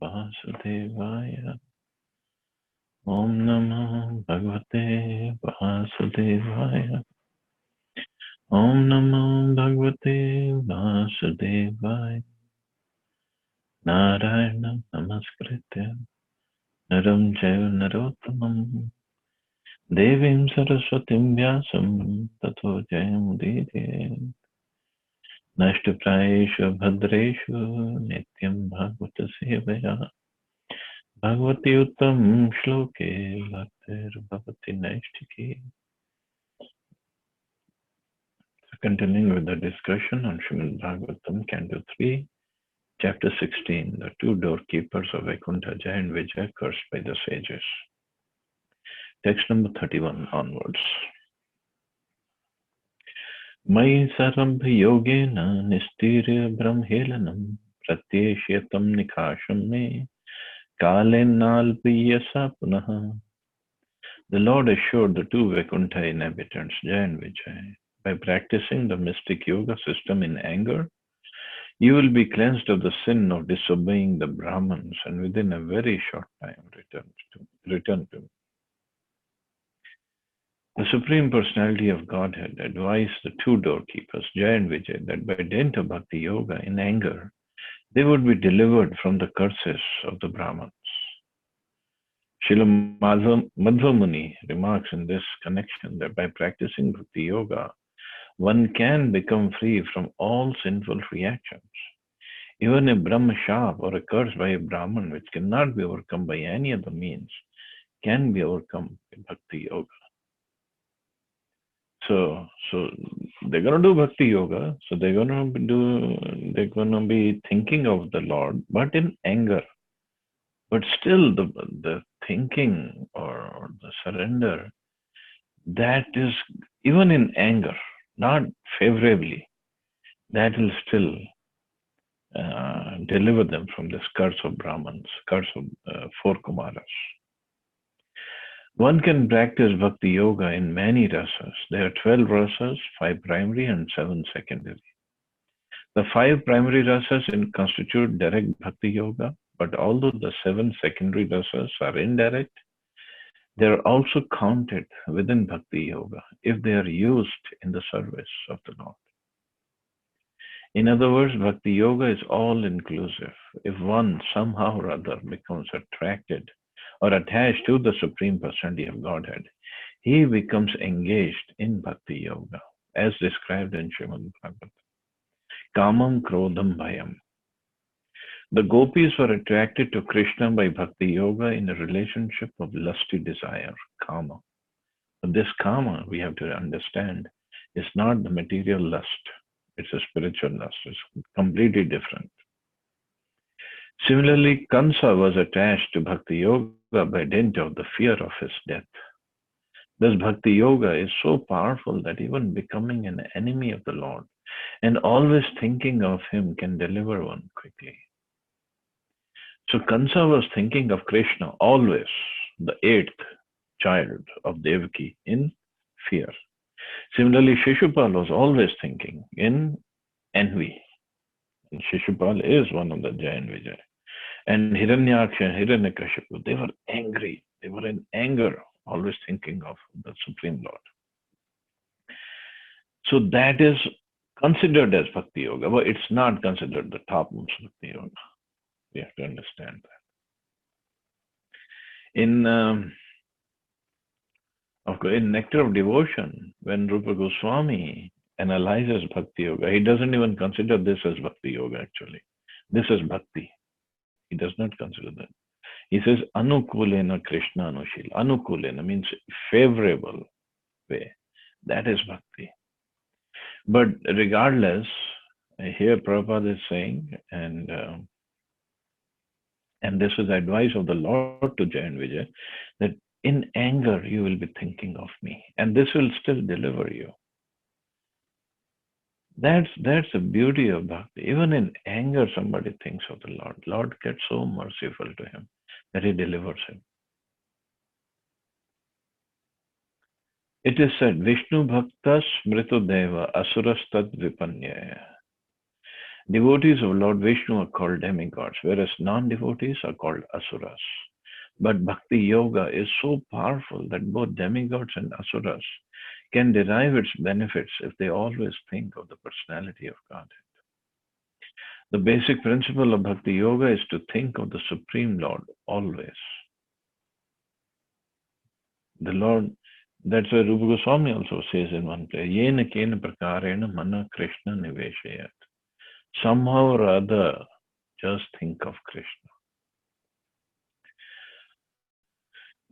Vasudevaya. Om Namo Bhagavate Vasudevaya. Om Namo Bhagavate Vasudevaya. Narayana Namaskritya Naram Jaiva Narottamam Devim Saraswatim Vyasam Tato Jayamudite Nashtaprayeshu Bhadreshu Nityam Bhagavata Sevaya Bhagavati Uttam Shloke Bhaktir Bhavati Naishtiki. Continuing with the discussion on Srimad Bhagavatam, Canto 3, Chapter 16, the two doorkeepers of Vaikuntha, Jaya and Vijaya, cursed by the sages. Text number 31 onwards. Mai sarambha yogena nistirya brahmelanam pratyeshyatam nikasham me kalenalpiyasa punaha. The Lord assured the two Vaikuntha inhabitants, Jaya and Vijaya, by practicing the mystic yoga system in anger, you will be cleansed of the sin of disobeying the Brahmins and within a very short time return to me. The Supreme Personality of Godhead advised the two doorkeepers, Jaya and Vijay, that by dint of Bhakti Yoga in anger, they would be delivered from the curses of the Brahmins. Srila Madhva Muni remarks in this connection that by practicing Bhakti Yoga, one can become free from all sinful reactions. Even a Brahma shap or a curse by a Brahman, which cannot be overcome by any other means, can be overcome by Bhakti Yoga. So they're gonna do Bhakti Yoga. So they're gonna be thinking of the Lord, but in anger. But still, the thinking or the surrender, that is even in anger, not favorably, that will still deliver them from this curse of Brahmins, curse of four Kumaras. One can practice Bhakti Yoga in many rasas. There are 12 rasas, 5 primary and 7 secondary. The 5 primary rasas constitute direct Bhakti Yoga, but although the 7 secondary rasas are indirect, they are also counted within Bhakti Yoga if they are used in the service of the Lord. In other words, Bhakti Yoga is all inclusive. If one somehow or other becomes attracted or attached to the Supreme Personality of Godhead, he becomes engaged in Bhakti Yoga, as described in Srimad Bhagavatam. Kamam Krodham Bhayam. The gopis were attracted to Krishna by Bhakti Yoga in a relationship of lusty desire, kama. But this kama, we have to understand, is not the material lust. It's a spiritual lust. It's completely different. Similarly, Kansa was attached to Bhakti Yoga by dint of the fear of his death. Thus, Bhakti Yoga is so powerful that even becoming an enemy of the Lord and always thinking of him can deliver one quickly. So Kansa was thinking of Krishna always, the 8th child of Devaki, in fear. Similarly, Shishupal was always thinking in envy. And Shishupal is one of the Jaya and Vijaya. And Hiranyaksha and Hiranyakashipu, they were angry. They were in anger, always thinking of the Supreme Lord. So that is considered as Bhakti Yoga, but it's not considered the topmost Bhakti Yoga. We have to understand that. In Nectar of Devotion, when Rupa Goswami analyzes Bhakti Yoga, he doesn't even consider this as Bhakti Yoga actually. This is Bhakti. He does not consider that. He says, Anukulena Krishna Anushil. Anukulena means favorable way. That is Bhakti. But regardless, here Prabhupada is saying, and this is advice of the Lord to Jaya and Vijaya, that in anger you will be thinking of me, and this will still deliver you. That's the beauty of Bhakti. Even in anger, somebody thinks of the Lord. Lord gets so merciful to him that he delivers him. It is said, Vishnu Bhakta Smritu Deva Asurastad Vipanyaya. Devotees of Lord Vishnu are called demigods, whereas non-devotees are called asuras. But Bhakti Yoga is so powerful that both demigods and asuras can derive its benefits if they always think of the personality of Godhead. The basic principle of Bhakti Yoga is to think of the Supreme Lord always. The Lord, that's why Rupa Goswami also says in one place, Yena kena prakarena mana Krishna niveshayat. Somehow or other, just think of Krishna.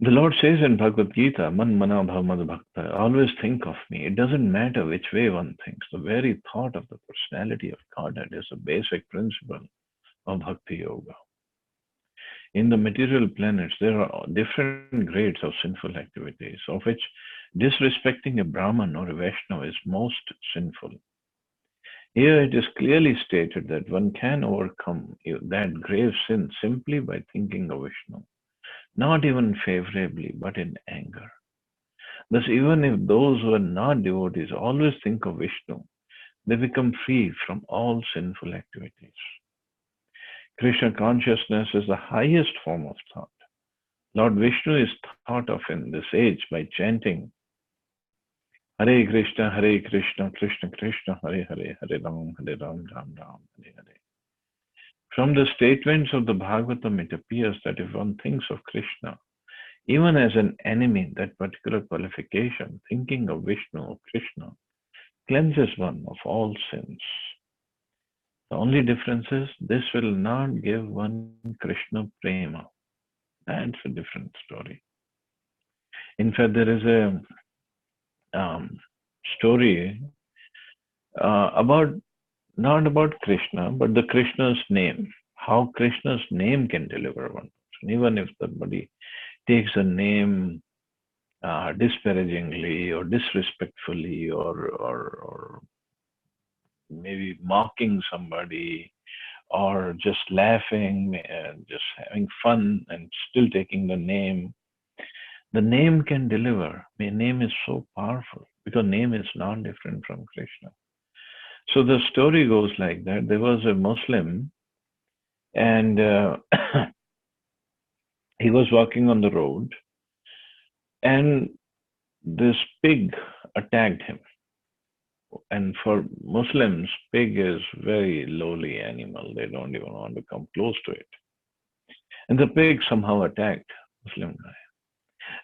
The Lord says in Bhagavad Gita, Man mana bhavamad bhakta, always think of me. It doesn't matter which way one thinks. The very thought of the personality of Godhead is a basic principle of Bhakti Yoga. In the material planets, there are different grades of sinful activities, of which disrespecting a Brahman or a Vaishnava is most sinful. Here it is clearly stated that one can overcome that grave sin simply by thinking of Vishnu, not even favorably, but in anger. Thus, even if those who are not devotees always think of Vishnu, they become free from all sinful activities. Krishna consciousness is the highest form of thought. Lord Vishnu is thought of in this age by chanting Hare Krishna, Krishna Krishna, Hare Hare, Hare Ram, Ram Ram, Hare Hare. From the statements of the Bhagavatam, it appears that if one thinks of Krishna, even as an enemy, that particular qualification, thinking of Vishnu or Krishna, cleanses one of all sins. The only difference is this will not give one Krishna prema. That's a different story. In fact, there is a story about not about Krishna, but the Krishna's name. How Krishna's name can deliver one person, even if somebody takes a name disparagingly or disrespectfully or maybe mocking somebody or just laughing and just having fun and still taking the name. The name can deliver. The name is so powerful because name is not different from Krishna. So the story goes like that. There was a Muslim and he was walking on the road and this pig attacked him. And for Muslims, pig is very lowly animal. They don't even want to come close to it. And the pig somehow attacked Muslim guy.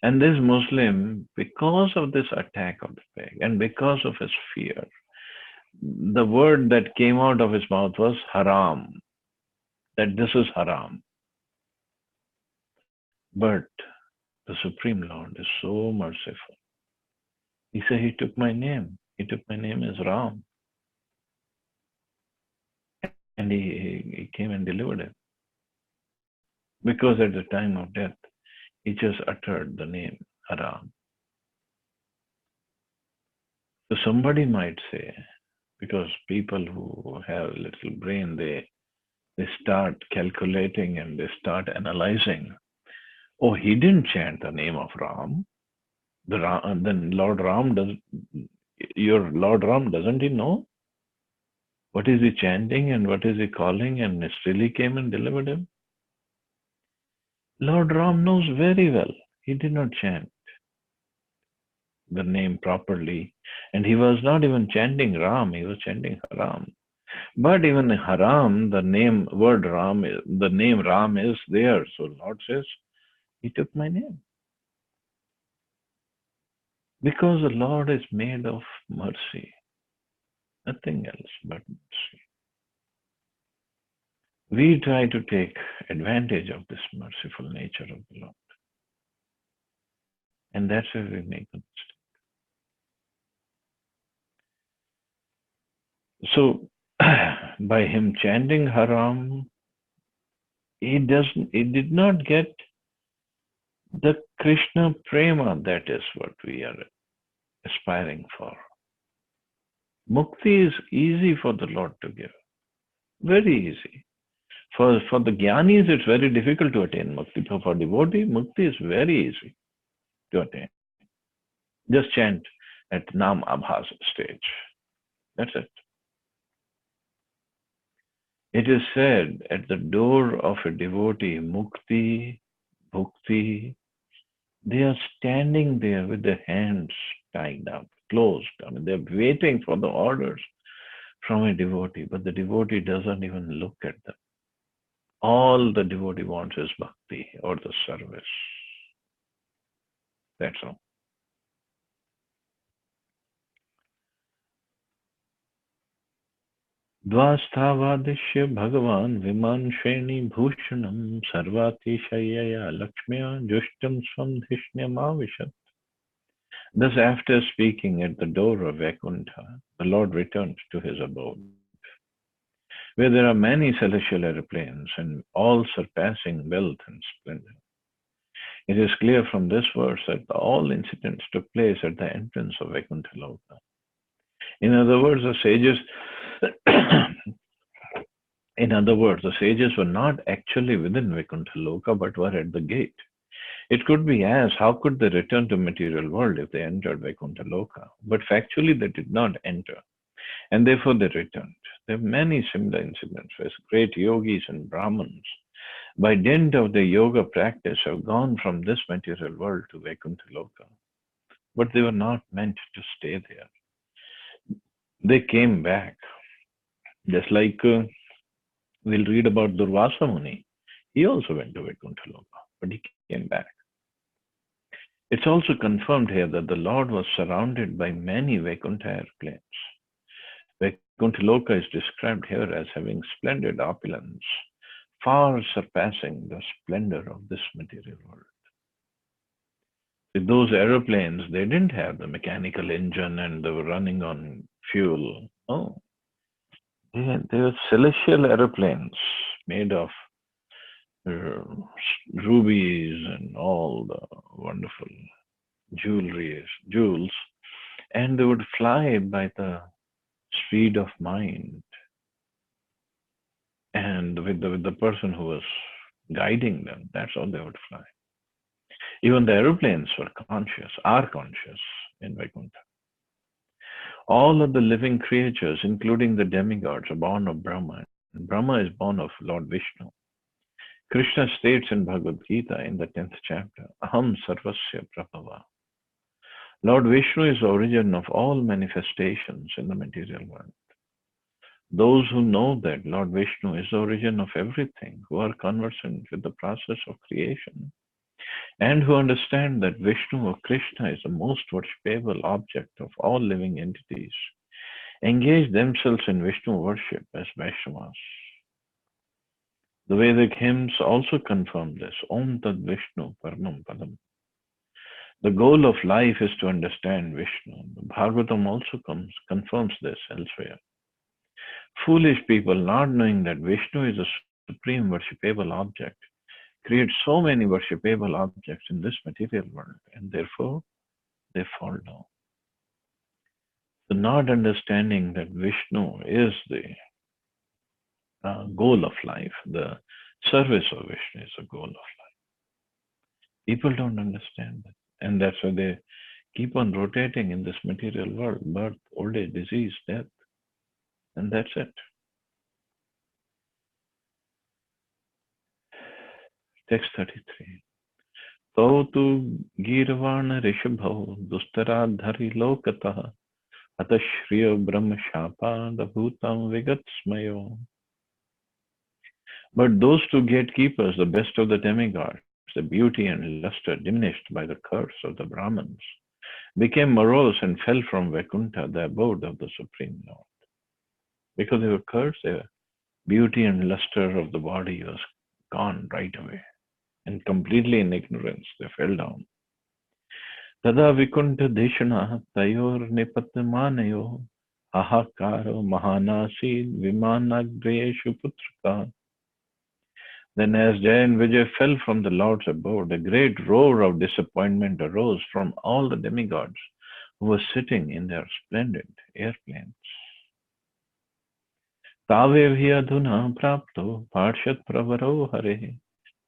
And this Muslim, because of this attack of the pig and because of his fear, the word that came out of his mouth was haram, that this is haram. But the Supreme Lord is so merciful. He said, he took my name. He took my name as Ram. And he came and delivered him. Because at the time of death, he just uttered the name Haram. So somebody might say, because people who have little brain, they start calculating and they start analyzing. Oh, he didn't chant the name of Ram. Then Lord Ram does. Your Lord Ram, doesn't he know? What is he chanting and what is he calling? And still he came and delivered him. Lord Ram knows very well. He did not chant the name properly. And he was not even chanting Ram, he was chanting Haram. But even Haram, the name word Ram, the name Ram is there. So Lord says, he took my name. Because the Lord is made of mercy. Nothing else but mercy. We try to take advantage of this merciful nature of the Lord. And that's where we make the mistake. So by him chanting Haram, he did not get the Krishna prema. That is what we are aspiring for. Mukti is easy for the Lord to give. Very easy. For the jnanis, it's very difficult to attain mukti. For devotee, mukti is very easy to attain. Just chant at Nam Abhas stage. That's it. It is said at the door of a devotee, Mukti, Bhukti, they are standing there with their hands tied up, closed. I mean, they're waiting for the orders from a devotee, but the devotee doesn't even look at them. All the devotee wants is bhakti or the service. That's all. द्वास्थावादिश्य भगवान् विमांशेनि भूषणं सर्वातिशयया लक्ष्म्या जुष्टं स्वं धिष्ण्यमाविशत्. Thus, after speaking at the door of Vaikuntha, the Lord returned to his abode, where there are many celestial aeroplanes and all surpassing wealth and splendor. It is clear from this verse that all incidents took place at the entrance of Vaikuntha Loka. In other words, the sages were not actually within Vaikuntha Loka, but were at the gate. It could be asked, how could they return to material world if they entered Vaikuntha Loka? But factually, they did not enter, and therefore they returned. There are many similar incidents where great yogis and Brahmins, by dint of their yoga practice, have gone from this material world to Vaikuntha Loka. But they were not meant to stay there. They came back. Just like we'll read about Durvasa Muni. He also went to Vaikuntha Loka, but he came back. It's also confirmed here that the Lord was surrounded by many Vaikuntha airplanes. Vaikuntha Loka is described here as having splendid opulence, far surpassing the splendor of this material world. With those aeroplanes, they didn't have the mechanical engine and they were running on fuel. Oh, they were celestial aeroplanes made of rubies and all the wonderful jewels, and they would fly by the speed of mind. And with the person who was guiding them, that's how they would fly. Even the aeroplanes are conscious in Vaikuntha. All of the living creatures, including the demigods, are born of Brahma, and Brahma is born of Lord Vishnu. Krishna states in Bhagavad Gita in the 10th chapter, Aham Sarvasya Prabhava. Lord Vishnu is the origin of all manifestations in the material world. Those who know that Lord Vishnu is the origin of everything, who are conversant with the process of creation, and who understand that Vishnu or Krishna is the most worshipable object of all living entities, engage themselves in Vishnu worship as Vaishnavas. The Vedic hymns also confirm this. Om Tad Vishnu Paramam Padam. The goal of life is to understand Vishnu. The Bhagavatam also confirms this elsewhere. Foolish people, not knowing that Vishnu is a supreme worshipable object, create so many worshipable objects in this material world, and therefore they fall down. So not understanding that Vishnu is the goal of life, the service of Vishnu is the goal of life. People don't understand that, and that's why they keep on rotating in this material world: birth, old age, disease, death, and that's it. Text 33. Tau tu girvana rishabho dustaradhari lokatah atashriyo brahma shapa dabhutam vigatsmayo. But those two gatekeepers, the best of the demigods, the beauty and luster diminished by the curse of the Brahmins, became morose and fell from Vaikuntha, the abode of the Supreme Lord. Because they were cursed, their beauty and luster of the body was gone right away. And completely in ignorance, they fell down. Tada Vaikuntha Deshana Tayor Nipatmanayo Ahakaro Mahanasi Vimanagreshu Putraka. Then, as Jaya and Vijay fell from the Lord's abode, a great roar of disappointment arose from all the demigods who were sitting in their splendid airplanes. Tave adhuna prapto parshat pravaro hare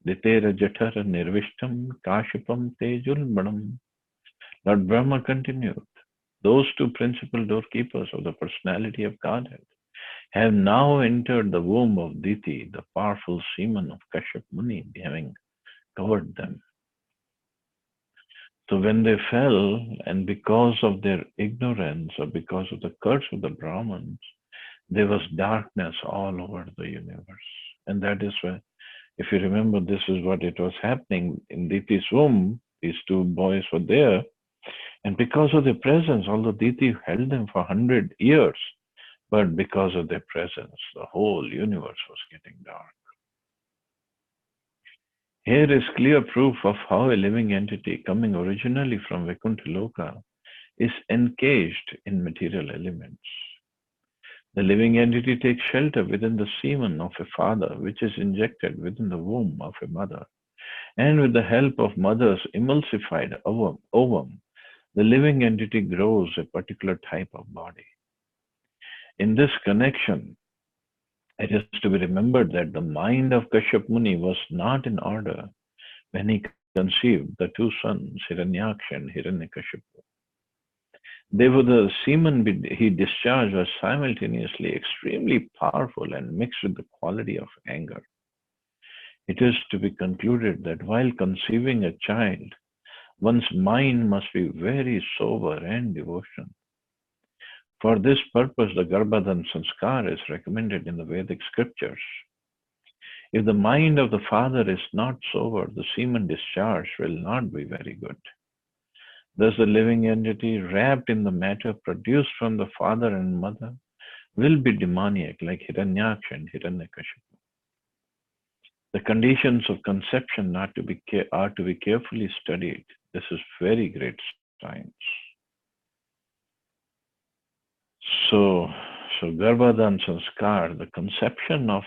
ditera jatar nirvishtam kashipam tejulbanam. Lord Brahma continued, those two principal doorkeepers of the personality of Godhead have now entered the womb of Diti, the powerful semen of Kashyap Muni, having covered them. So when they fell, and because of their ignorance or because of the curse of the Brahmins, there was darkness all over the universe. And that is why, if you remember, this is what it was happening in Diti's womb. These two boys were there. And because of their presence, although Diti held them for 100 years, but because of their presence, the whole universe was getting dark. Here is clear proof of how a living entity coming originally from Vaikuntha Loka is encaged in material elements. The living entity takes shelter within the semen of a father, which is injected within the womb of a mother. And with the help of mother's emulsified ovum, the living entity grows a particular type of body. In this connection, it is to be remembered that the mind of Kashyap Muni was not in order when he conceived the two sons, Hiranyaksha and Hiranyakashipu. Therefore, the semen he discharged was simultaneously extremely powerful and mixed with the quality of anger. It is to be concluded that while conceiving a child, one's mind must be very sober and devotional. For this purpose, the Garbhadan Sanskar is recommended in the Vedic scriptures. If the mind of the father is not sober, the semen discharge will not be very good. Thus, the living entity wrapped in the matter produced from the father and mother will be demoniac like Hiranyaksha and Hiranyakashipu. The conditions of conception are to be carefully studied. This is very great science. So Garbhadan Sanskar, the conception of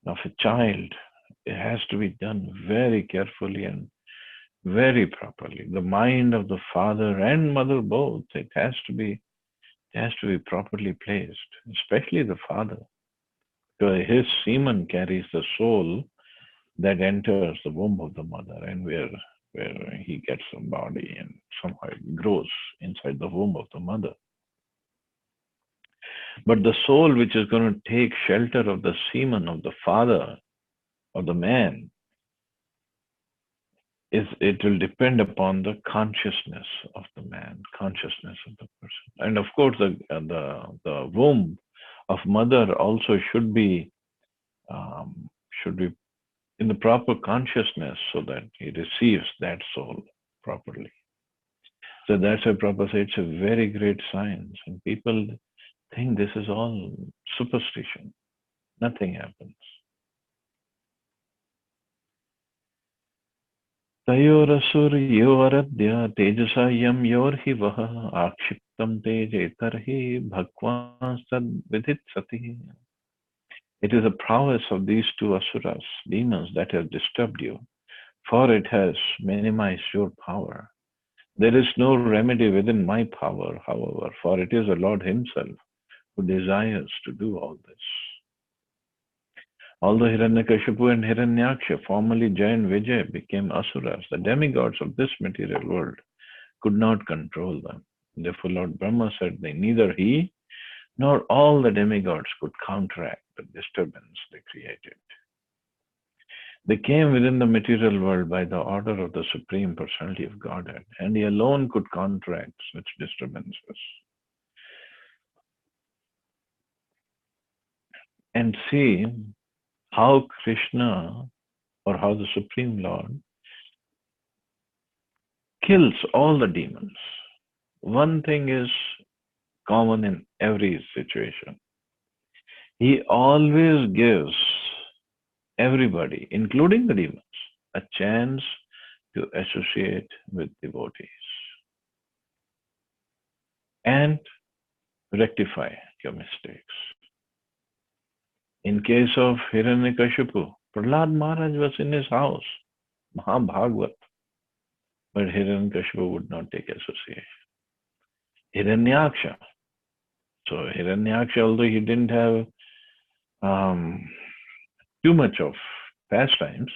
a child, it has to be done very carefully and very properly. The mind of the father and mother both, it has to be properly placed, especially the father. Because his semen carries the soul that enters the womb of the mother, and where he gets a body and somehow it grows inside the womb of the mother. But the soul which is going to take shelter of the semen of the father or the man, it will depend upon the consciousness of the man, consciousness of the person. And of course, the womb of mother also should be in the proper consciousness so that he receives that soul properly. So that's why Prabhupada said it's a very great science. And people think this is all superstition. Nothing happens. Tayorasur tejasa yam yorhi vaha akshiptam teje tarhi bhagwan sad vidit sati. It is the prowess of these two asuras, demons, that has disturbed you, for it has minimized your power. There is no remedy within my power, however, for it is the Lord Himself who desires to do all this. Although Hiranyakashipu and Hiranyaksha, formerly Jaya and Vijay, became asuras, the demigods of this material world could not control them. Therefore, Lord Brahma said that neither he nor all the demigods could counteract the disturbance they created. They came within the material world by the order of the Supreme Personality of Godhead, and He alone could counteract such disturbances. And see how Krishna, or how the Supreme Lord, kills all the demons. One thing is common in every situation. He always gives everybody, including the demons, a chance to associate with devotees and rectify your mistakes. In case of Hiranyakashipu, Prahlad Maharaj was in his house, Mahabhagvat, but Hiranyakashipu would not take association. Hiranyaksha. So Hiranyaksha, although he didn't have too much of pastimes,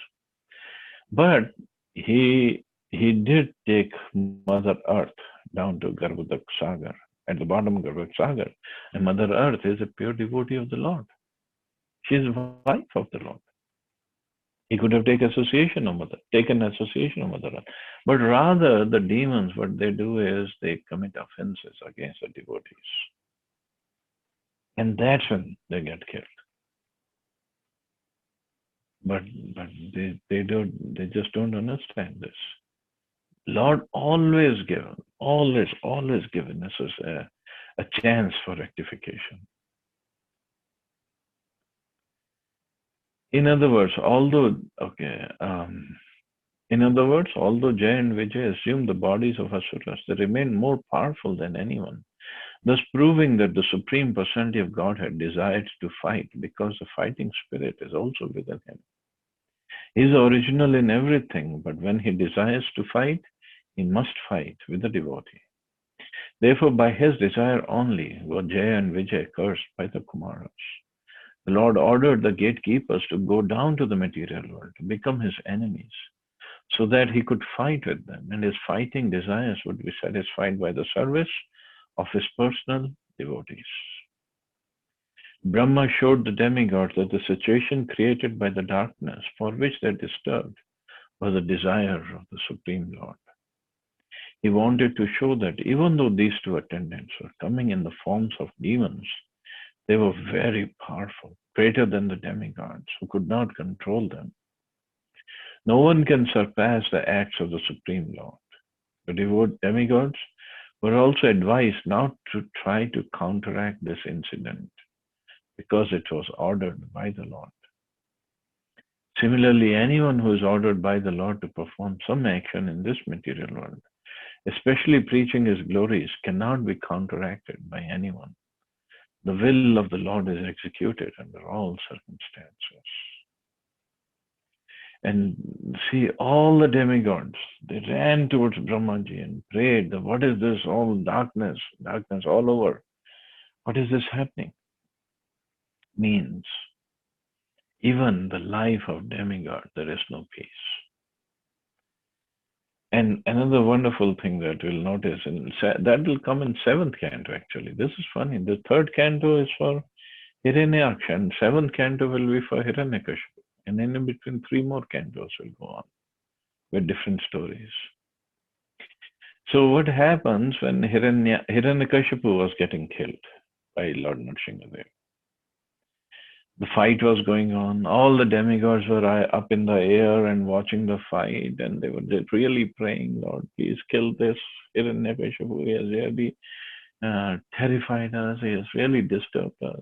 but he did take Mother Earth down to Garbhodak Sagar at the bottom of Garbhak Sagar. And Mother Earth is a pure devotee of the Lord. She is wife of the Lord. He could have taken association of Mother Earth. But rather, the demons, what they do is they commit offenses against the devotees. And that's when they get killed. But they just don't understand this. Lord always given us a chance for rectification. In other words, although Jay and Vijay assumed the bodies of asuras, they remained more powerful than anyone, thus proving that the Supreme Personality of Godhead desired to fight because the fighting spirit is also within him. He is original in everything, but when he desires to fight, he must fight with the devotee. Therefore, by his desire only were Jaya and Vijay cursed by the Kumaras. The Lord ordered the gatekeepers to go down to the material world, to become his enemies, so that he could fight with them, and his fighting desires would be satisfied by the service of his personal devotees. Brahma showed the demigods that the situation created by the darkness for which they disturbed was the desire of the Supreme Lord. He wanted to show that even though these two attendants were coming in the forms of demons, they were very powerful, greater than the demigods, who could not control them. No one can surpass the acts of the Supreme Lord. The devout demigods were also advised not to try to counteract this incident, because it was ordered by the Lord. Similarly, anyone who is ordered by the Lord to perform some action in this material world, especially preaching his glories, cannot be counteracted by anyone. The will of the Lord is executed under all circumstances. And see, all the demigods, they ran towards Brahmaji and prayed, what is this? All darkness all over. What is this happening? Means, even the life of demigod, there is no peace. And another wonderful thing that we'll notice, that will come in 7th canto actually. This is funny. The 3rd canto is for Hiranyaksha, and 7th canto will be for Hiranyakashipu. And then in between 3 more cantos will go on with different stories. So what happens when Hiranyakashipu was getting killed by Lord Nrsimhadev? The fight was going on. All the demigods were up in the air and watching the fight, and they were really praying, Lord, please kill this Hiranyakashipu. He has really terrified us. He has really disturbed us.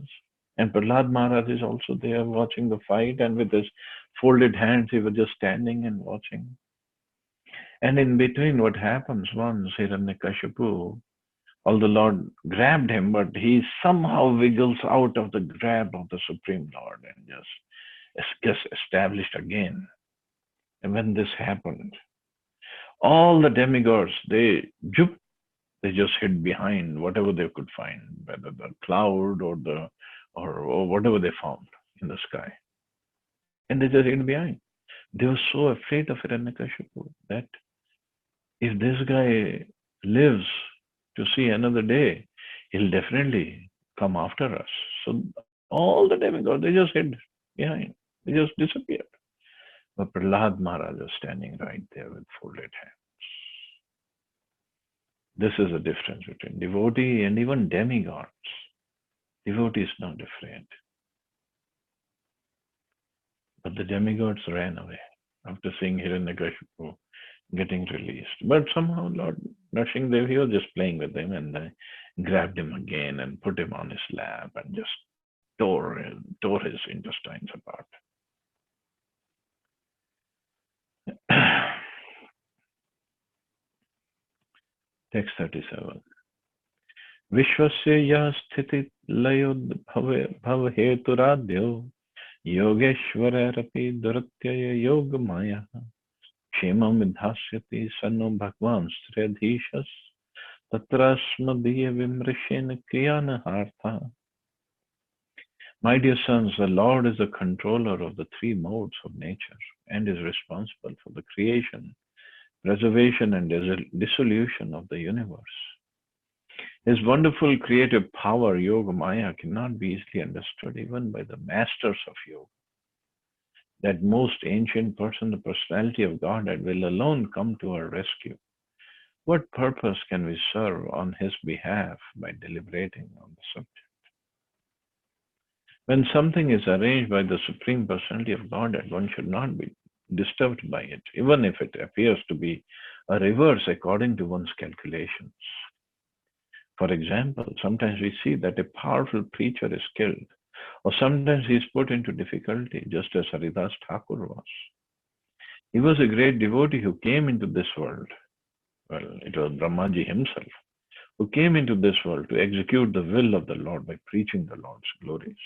And Prahlad Maharaj is also there watching the fight, and with his folded hands, he was just standing and watching. And in between, what happens once, Hiranyakashipu, all the Lord grabbed him, but he somehow wiggles out of the grab of the Supreme Lord and just gets established again. And when this happened, all the demigods, they just hid behind whatever they could find, whether the cloud or whatever they found in the sky. And they just hid behind. They were so afraid of Hiranyakashipu that if this guy lives to see another day, he'll definitely come after us. So all the demigods, they just hid behind. They just disappeared. But Prahlad Maharaj was standing right there with folded hands. This is the difference between devotee and even demigods. Devotee is not afraid. But the demigods ran away after seeing Hiranyakashipu getting released. But somehow Lord Nrsimhadev, he was just playing with him, and grabbed him again and put him on his lap and just tore his intestines apart. Text 37. Vishwasya ya sthiti layod bhav heturadhyo yogeshwararapi duratyaya yoga maya Kshemam vidhasyati sanno bhagwan stradhishas tatrasmadhiya vimrishena kriyana hartha. My dear sons, the Lord is the controller of the 3 modes of nature and is responsible for the creation, preservation, and dissolution of the universe. His wonderful creative power, Yoga Maya, cannot be easily understood even by the masters of yoga. That most ancient person, the personality of Godhead, will alone come to our rescue. What purpose can we serve on his behalf by deliberating on the subject? When something is arranged by the Supreme Personality of Godhead, one should not be disturbed by it, even if it appears to be a reverse according to one's calculations. For example, sometimes we see that a powerful preacher is killed, or sometimes he is put into difficulty, just as Haridas Thakur was. He was a great devotee who came into this world. Well, it was Brahmaji himself who came into this world to execute the will of the Lord by preaching the Lord's glories.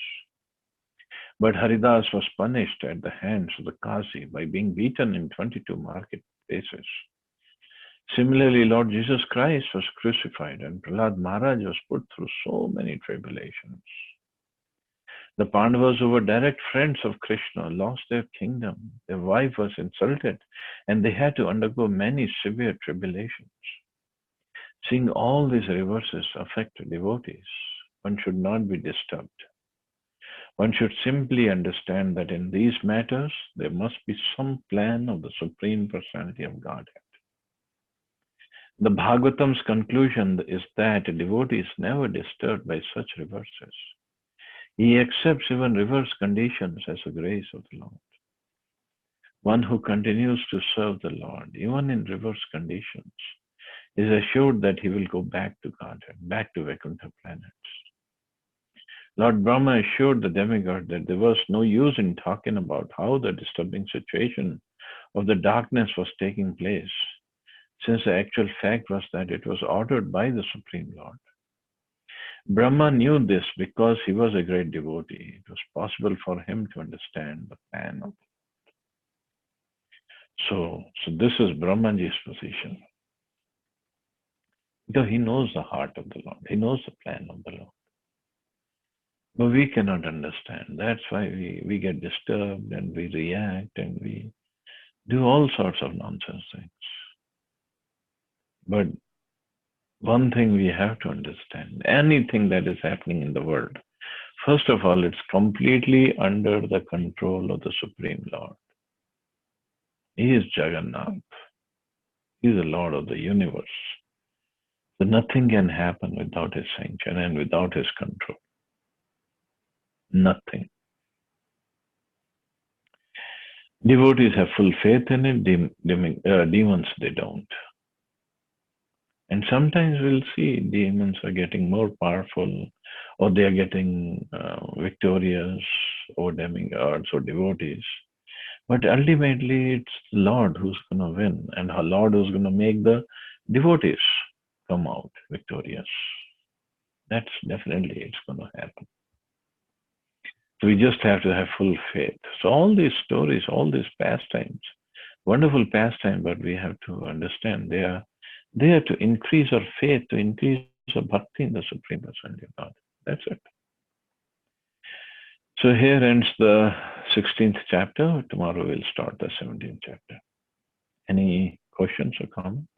But Haridas was punished at the hands of the Qazi by being beaten in 22 marketplaces. Similarly, Lord Jesus Christ was crucified and Prahlad Maharaj was put through so many tribulations. The Pandavas, who were direct friends of Krishna, lost their kingdom. Their wife was insulted and they had to undergo many severe tribulations. Seeing all these reverses affect devotees, one should not be disturbed. One should simply understand that in these matters, there must be some plan of the Supreme Personality of Godhead. The Bhagavatam's conclusion is that a devotee is never disturbed by such reverses. He accepts even reverse conditions as a grace of the Lord. One who continues to serve the Lord, even in reverse conditions, is assured that he will go back to Godhead, back to Vaikuntha planets. Lord Brahma assured the demigod that there was no use in talking about how the disturbing situation of the darkness was taking place, since the actual fact was that it was ordered by the Supreme Lord. Brahma knew this because he was a great devotee. It was possible for him to understand the plan of So this is Brahmaji's position. Because he knows the heart of the Lord. He knows the plan of the Lord. But we cannot understand. That's why we get disturbed and we react and we do all sorts of nonsense things. But one thing we have to understand, anything that is happening in the world, first of all, it's completely under the control of the Supreme Lord. He is Jagannath. He is the Lord of the universe. So nothing can happen without his sanction and without his control. Nothing. Devotees have full faith in it, demons they don't. And sometimes we'll see demons are getting more powerful or they are getting victorious or demigods or devotees. But ultimately it's the Lord who's going to win and the Lord who's going to make the devotees come out victorious. That's definitely it's going to happen. So we just have to have full faith. So all these stories, all these pastimes, wonderful pastimes, but we have to understand they are there to increase our faith, to increase our bhakti in the Supreme Personality of God. That's it. So here ends the 16th chapter. Tomorrow we'll start the 17th chapter. Any questions or comments?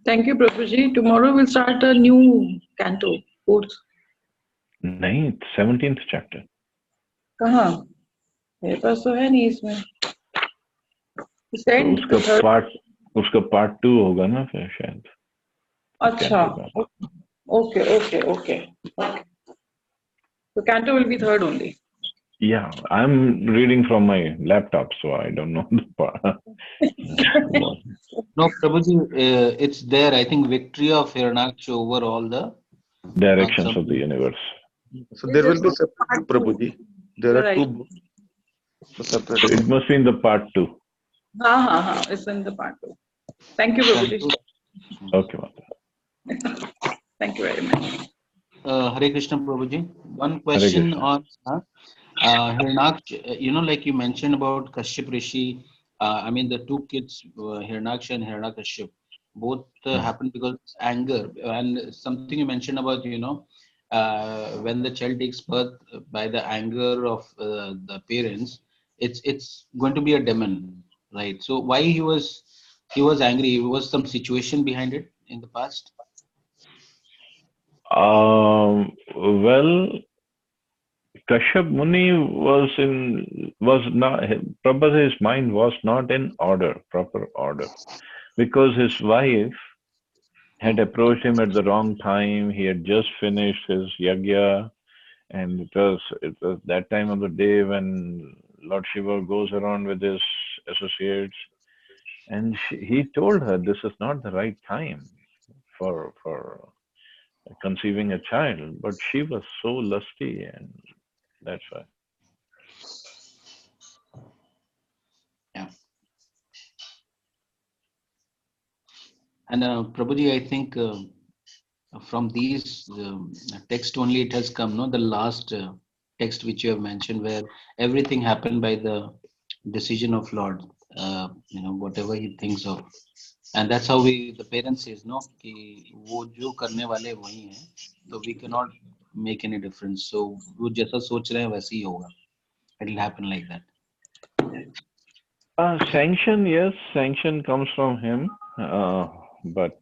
Thank you, Prabhuji. Tomorrow we'll start a new canto, 4th. नहीं, 17th chapter. कहाँ? मेरे पास तो है नहीं इसमें. उसका part 2 होगा ना फिर शायद. अच्छा. Okay. So canto will be 3rd only. Yeah, I'm reading from my laptop, so I don't know the part. No, Prabhuji, it's there. I think victory of Hiranyaksh over all the directions of the universe. So there will be separate, Prabhuji. There are two books. So separate. It must be in the part 2. It's in the part 2. Thank you, Prabhuji. Okay, Mata. Thank you very much. Hare Krishna, Prabhuji. One question on Hiranyaksh. Like you mentioned about Kashyap Rishi. I mean, the two kids, Hiranyaksh and Hiranyakashyap, both happened because of anger. And something you mentioned about, when the child takes birth by the anger of the parents, it's going to be a demon, Right. So why he was angry? Was some situation behind it in the past? Well, Kashyap Muni was not, Prabhupada's mind was not in order, proper order, because his wife had approached him at the wrong time. He had just finished his yagya, and it was that time of the day when Lord Shiva goes around with his associates, and he told her this is not the right time for conceiving a child, but she was so lusty, and that's why. Yeah. And Prabhuji, I think from these text only it has come, no? The last text which you have mentioned, where everything happened by the decision of Lord, whatever he thinks of. And that's how the parents says, no, कि वो जो करने वाले वही हैं, so we cannot make any difference. So वो जैसा सोच रहे हैं वैसे ही होगा. It will happen like that. Sanction, yes, sanction comes from him, but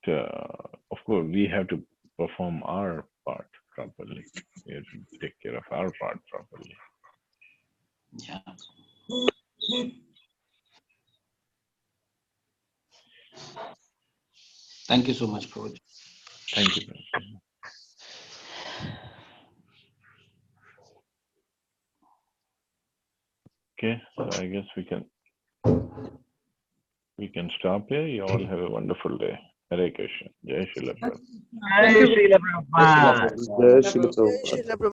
of course we have to perform our part properly. We have to take care of our part properly. Yeah. Thank you so much, Prabhuji. Thank you. Okay, so I guess we can stop here. You all have a wonderful day. Hare Krishna. Jai Srila Prabhupada. Thank you. Jai Srila Prabhupada. Jai Srila Prabhupada.